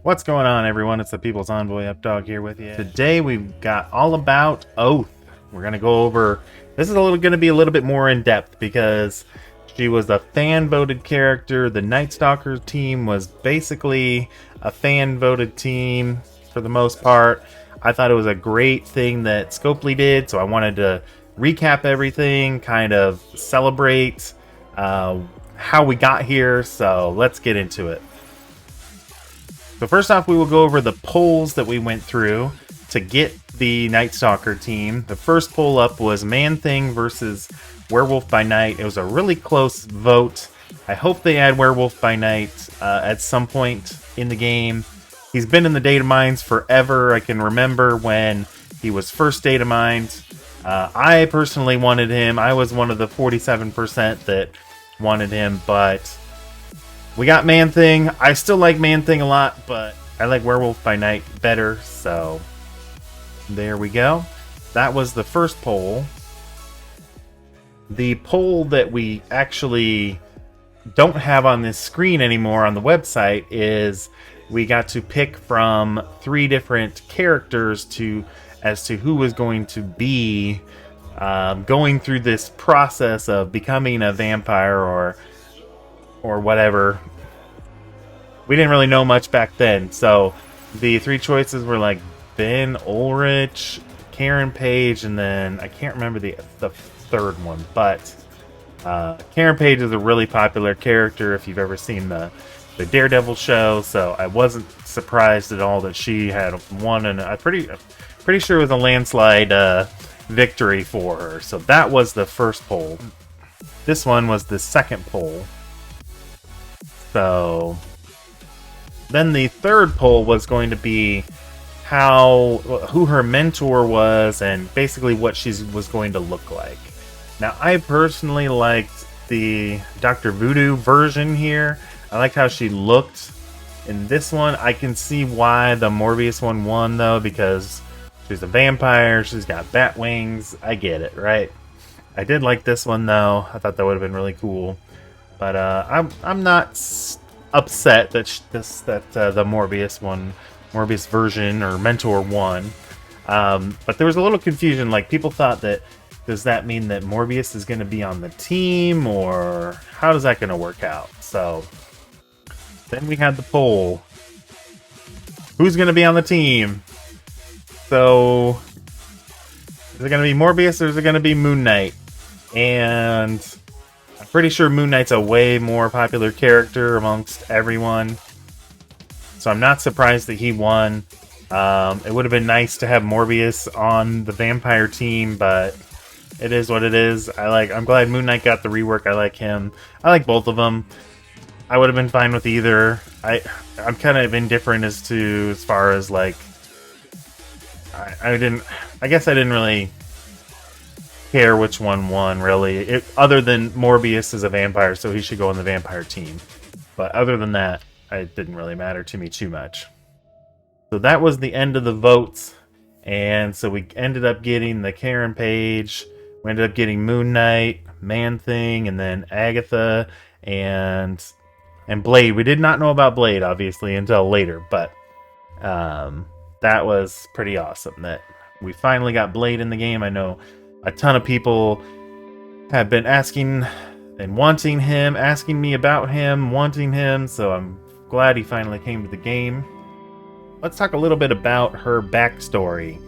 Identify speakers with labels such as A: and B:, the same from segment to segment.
A: What's going on, everyone? It's the People's Envoy Updog here with you. Today we've got all about Oath. We're gonna go over. This is gonna be a little bit more in depth because she was a fan voted character. The Nightstalker team was basically a fan voted team for the most part. I thought it was a great thing that Scopely did, so I wanted to recap everything, kind of celebrate how we got here. So let's get into it. So first off, we will go over the polls that we went through to get the Nightstalker team. The first poll up was Man-Thing versus Werewolf by Night. It was a really close vote. I hope they add Werewolf by Night at some point in the game. He's been in the data mines forever. I can remember when he was first data mined. I personally wanted him. I was one of the 47% that wanted him, but we got Man-Thing. I still like Man-Thing a lot, but I like Werewolf by Night better, so there we go. That was the first poll. The poll that we actually don't have on this screen anymore on the website is we got to pick from 3 different characters as to who was going to be going through this process of becoming a vampire or whatever. We didn't really know much back then, so the 3 choices were like Ben Ulrich, Karen Page, and then I can't remember the third one, but Karen Page is a really popular character if you've ever seen the Daredevil show, so I wasn't surprised at all that she had won, and I'm pretty sure it was a landslide victory for her. So that was the first poll. This one was the second poll. So then the third poll was going to be who her mentor was and basically what she was going to look like. Now, I personally liked the Dr. Voodoo version here. I liked how she looked in this one. I can see why the Morbius one won, though, because she's a vampire, she's got bat wings. I get it, right? I did like this one, though. I thought that would have been really cool. But I'm not upset that the Morbius version or mentor won. But there was a little confusion. Like, people thought that, does that mean that Morbius is going to be on the team, or how is that going to work out? So then we had the poll. Who's going to be on the team? So is it going to be Morbius or is it going to be Moon Knight? And I'm pretty sure Moon Knight's a way more popular character amongst everyone, so I'm not surprised that he won. It would have been nice to have Morbius on the vampire team, but it is what it is. I'm glad Moon Knight got the rework. I like him. I like both of them. I would have been fine with either. I'm kind of indifferent as far as like I guess I didn't really care which one won, really. Other than Morbius is a vampire, so he should go on the vampire team. But other than that, it didn't really matter to me too much. So that was the end of the votes. And so we ended up getting the Karen Page. We ended up getting Moon Knight, Man-Thing, and then Agatha, and Blade. We did not know about Blade, obviously, until later. But that was pretty awesome that we finally got Blade in the game. I know a ton of people have been asking and wanting him, asking me about him, wanting him, so I'm glad he finally came to the game. Let's talk a little bit about her backstory.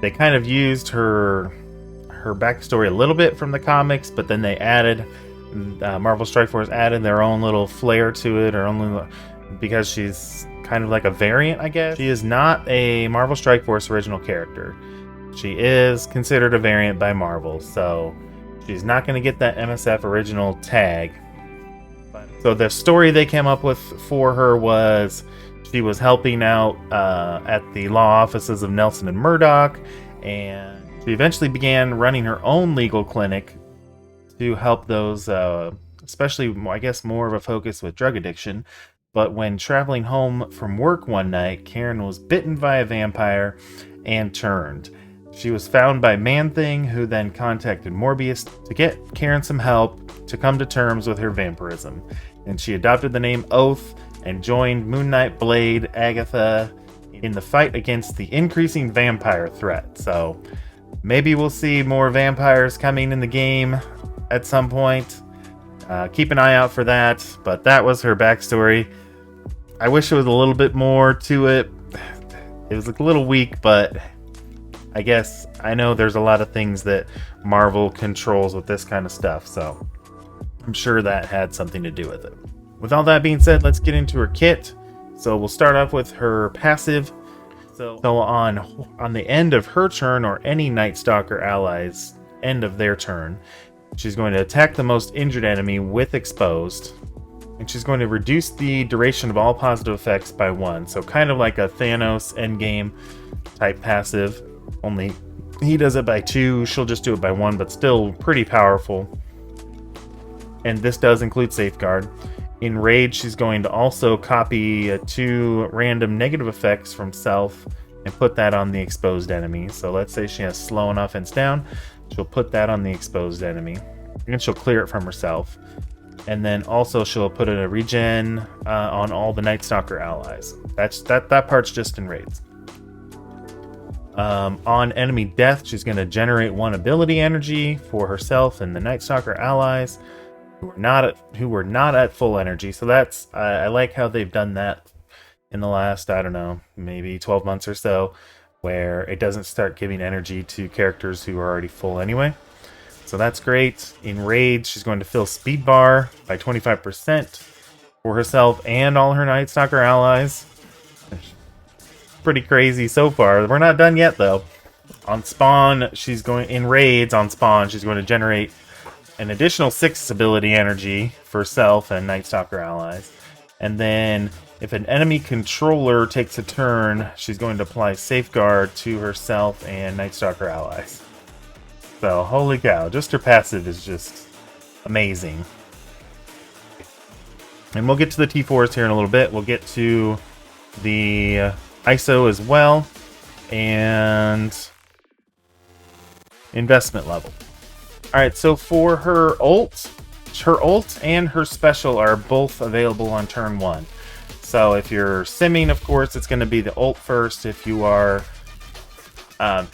A: They kind of used her backstory a little bit from the comics, but then they added, Marvel Strike Force added their own little flair to it, because she's kind of like a variant, I guess. She is not a Marvel Strike Force original character. She is considered a variant by Marvel, so she's not going to get that MSF original tag. So the story they came up with for her was she was helping out at the law offices of Nelson and Murdoch, and she eventually began running her own legal clinic to help those, especially, I guess, more of a focus with drug addiction. But when traveling home from work one night, Karen was bitten by a vampire and turned. She was found by Man-Thing, who then contacted Morbius to get Karen some help to come to terms with her vampirism. And she adopted the name Oath and joined Moon Knight, Blade, Agatha in the fight against the increasing vampire threat. So maybe we'll see more vampires coming in the game at some point. Keep an eye out for that, but that was her backstory. I wish there was a little bit more to it. It was a little weak, but I guess I know there's a lot of things that Marvel controls with this kind of stuff, so I'm sure that had something to do with it. With all that being said, let's get into her kit. So we'll start off with her passive. So on the end of her turn, or any Nightstalker allies end of their turn, she's going to attack the most injured enemy with exposed, and she's going to reduce the duration of all positive effects by 1. So kind of like a Thanos endgame type passive, only he does it by 2, she'll just do it by 1, but still pretty powerful. And this does include Safeguard. In Rage, she's going to also copy 2 random negative effects from self and put that on the exposed enemy. So let's say she has slow and offense down, she'll put that on the exposed enemy, and she'll clear it from herself. And then also she'll put in a regen on all the Nightstalker allies. That part's just in raids. On enemy death, she's going to generate 1 ability energy for herself and the Nightstalker allies who were not at full energy. So that's I like how they've done that in the last, I don't know, maybe 12 months or so, where it doesn't start giving energy to characters who are already full anyway. So that's great. In Raids, she's going to fill speed bar by 25% for herself and all her Nightstalker allies. Pretty crazy so far. We're not done yet though. On spawn, in Raids on spawn, she's going to generate an additional 6 ability energy for self and Nightstalker allies. And then if an enemy controller takes a turn, she's going to apply Safeguard to herself and Nightstalker allies. So, holy cow, just her passive is just amazing. And we'll get to the T4s here in a little bit. We'll get to the ISO as well, and investment level. Alright, so for her ult and her special are both available on turn 1. So if you're simming, of course, it's going to be the ult first. If you are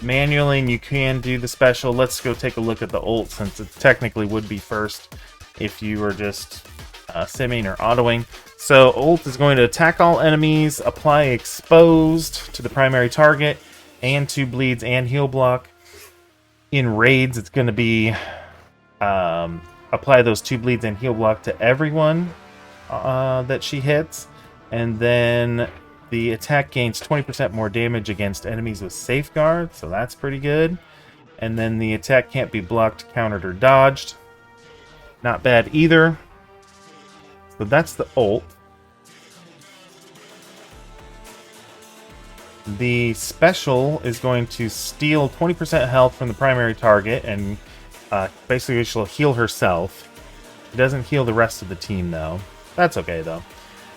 A: manually, you can do the special. Let's go take a look at the ult, since it technically would be first if you were just simming or autoing. So ult is going to attack all enemies, apply exposed to the primary target, and 2 bleeds and heal block. In raids, it's going to be apply those 2 bleeds and heal block to everyone that she hits, and then the attack gains 20% more damage against enemies with Safeguard, so that's pretty good. And then the attack can't be blocked, countered, or dodged. Not bad either. So that's the ult. The special is going to steal 20% health from the primary target, and basically she'll heal herself. It doesn't heal the rest of the team, though. That's okay, though.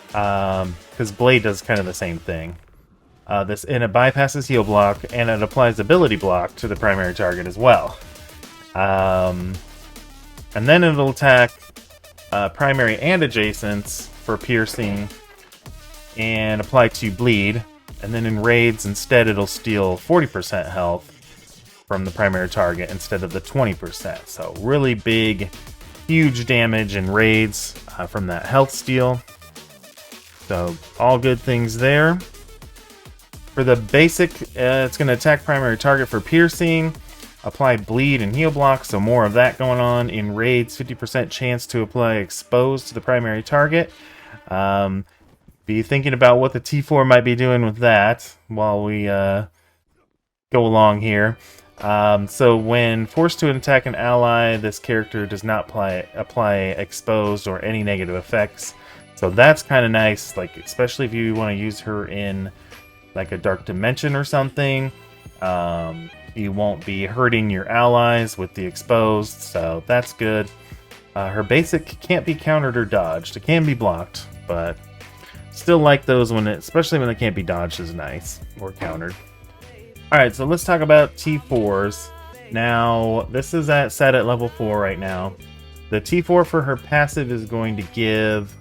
A: Because Blade does kind of the same thing. And it bypasses heal block, and it applies ability block to the primary target as well. And then it'll attack primary and adjacents for piercing, and apply 2 bleed. And then in raids, instead, it'll steal 40% health from the primary target instead of the 20%. So really big, huge damage in raids from that health steal. So all good things there. For the basic, it's going to attack primary target for piercing, apply bleed and heal block, so more of that going on. In raids, 50% chance to apply exposed to the primary target. Be thinking about what the T4 might be doing with that while we go along here. So when forced to attack an ally, this character does not apply exposed or any negative effects. So that's kind of nice, like especially if you want to use her in like a dark dimension or something. You won't be hurting your allies with the exposed, so that's good. Her basic can't be countered or dodged. It can be blocked, but still like those especially when it can't be dodged, is nice, or countered. Alright, so let's talk about T4s. Now, this is set at level 4 right now. The T4 for her passive is going to give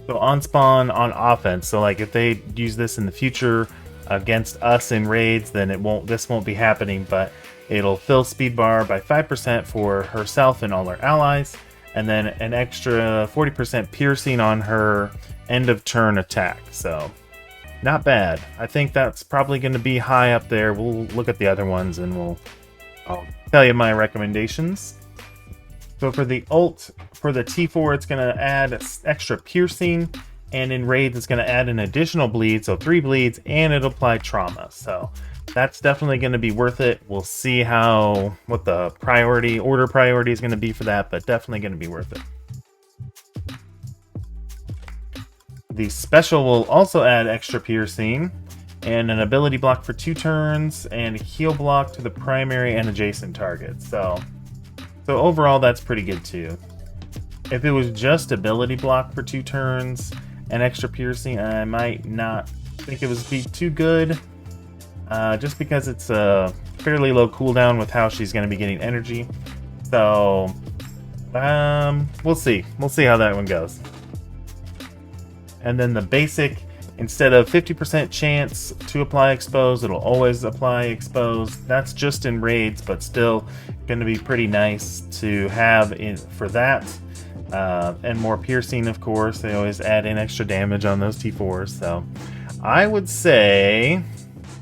A: So on spawn on offense. So like if they use this in the future against us in raids, then this won't be happening, but it'll fill speed bar by 5% for herself and all her allies, and then an extra 40% piercing on her end of turn attack. So not bad. I think that's probably going to be high up there. We'll look at the other ones and I'll tell you my recommendations. So for the ult, for the T4, it's going to add extra piercing, and in raids, it's going to add an additional bleed, so 3 bleeds, and it'll apply trauma. So that's definitely going to be worth it. We'll see what the order priority is going to be for that, but definitely going to be worth it. The special will also add extra piercing, and an ability block for 2 turns, and a heal block to the primary and adjacent targets. So overall, that's pretty good too. If it was just ability block for 2 turns and extra piercing, I might not think it would be too good. Just because it's a fairly low cooldown with how she's going to be getting energy. So, we'll see. We'll see how that one goes. And then the basic, instead of 50% chance to apply expose, it'll always apply expose. That's just in raids, but still going to be pretty nice to have for that. And more piercing, of course. They always add in extra damage on those T4s. So I would say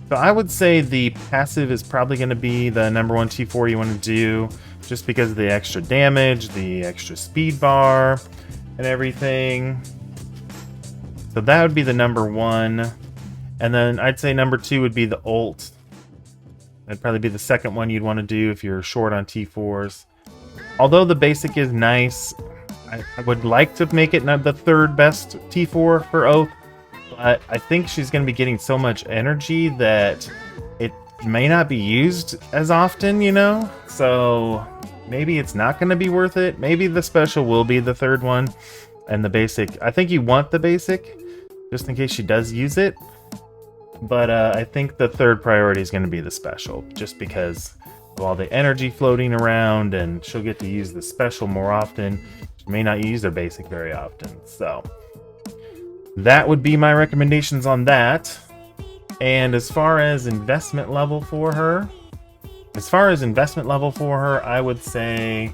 A: the passive is probably going to be the number 1 T4 you want to do, just because of the extra damage, the extra speed bar, and everything. So that would be the number 1. And then I'd say number 2 would be the ult. That'd probably be the second one you'd want to do if you're short on T4s. Although the basic is nice, I would like to make it the 3rd best T4 for Oath. But I think she's going to be getting so much energy that it may not be used as often, you know? So maybe it's not going to be worth it. Maybe the special will be the 3rd one. And the basic, I think you want the basic, just in case she does use it. But I think the 3rd priority is going to be the special, just because of all the energy floating around, and she'll get to use the special more often. She may not use their basic very often. So that would be my recommendations on that. And as far as investment level for her, I would say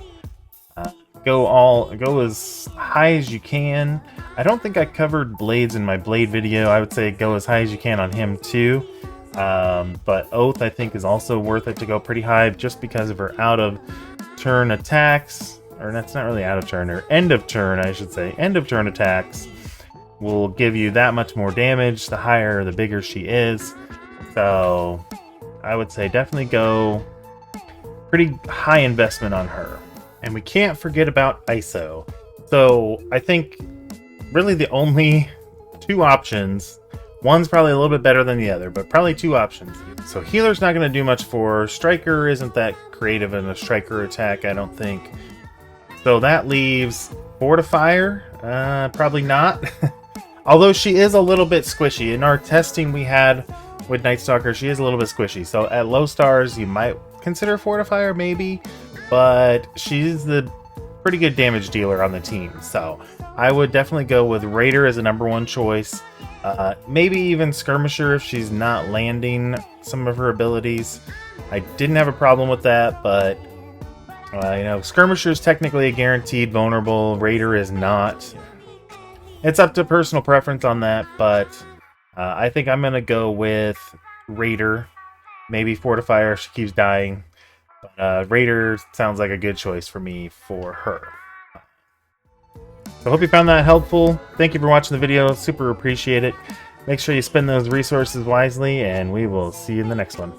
A: go as high as you can. I don't think I covered Blades in my Blade video. I would say go as high as you can on him too. But Oath, I think, is also worth it to go pretty high, just because of her out of turn attacks. Or that's not really out of turn, or end of turn, I should say. End of turn attacks will give you that much more damage the higher, the bigger she is. So I would say definitely go pretty high investment on her. And we can't forget about ISO. So I think really the only 2 options, one's probably a little bit better than the other, but probably 2 options. So healer's not going to do much for her. Striker isn't that creative in a striker attack, I don't think. So that leaves Fortifier. Probably not. Although she is a little bit squishy. In our testing we had with Nightstalker, she is a little bit squishy. So at low stars, you might consider Fortifier, maybe. But she's the pretty good damage dealer on the team. So I would definitely go with Raider as a number 1 choice. Maybe even Skirmisher if she's not landing some of her abilities. I didn't have a problem with that, but Skirmisher is technically a guaranteed vulnerable. Raider is not. It's up to personal preference on that, but I think I'm going to go with Raider. Maybe Fortifier if she keeps dying. But Raider sounds like a good choice for me for her. So I hope you found that helpful. Thank you for watching the video. Super appreciate it. Make sure you spend those resources wisely, and we will see you in the next one.